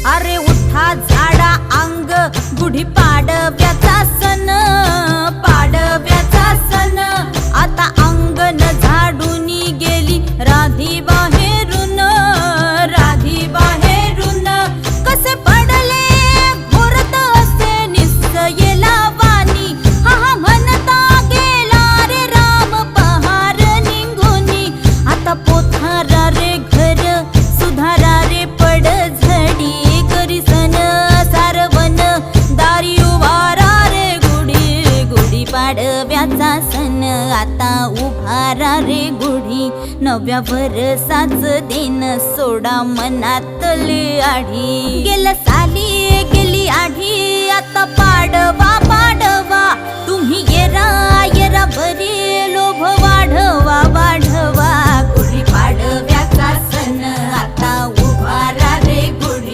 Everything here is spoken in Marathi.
अरे उठा झाडा अंग गुढी पाडव्याचा सण, पाडव्याचा सण. आता अंगण झाडूनी गेली राधी बाहेरून, राधी बाहेरून. कसे पडले घोरत असे निस्सयेला वाणी, हा हा म्हणता गेला रे राम पहार निघूनी. आता पोथारा रे घर सुधारा रे पड झडी, करी सन सारवन दारी उभारा रे गुढी, गुढी पाडव्याचा सण. आता उभारा रे गुढी नव्या वर्षाच दिन, सोडा मनातली आढी.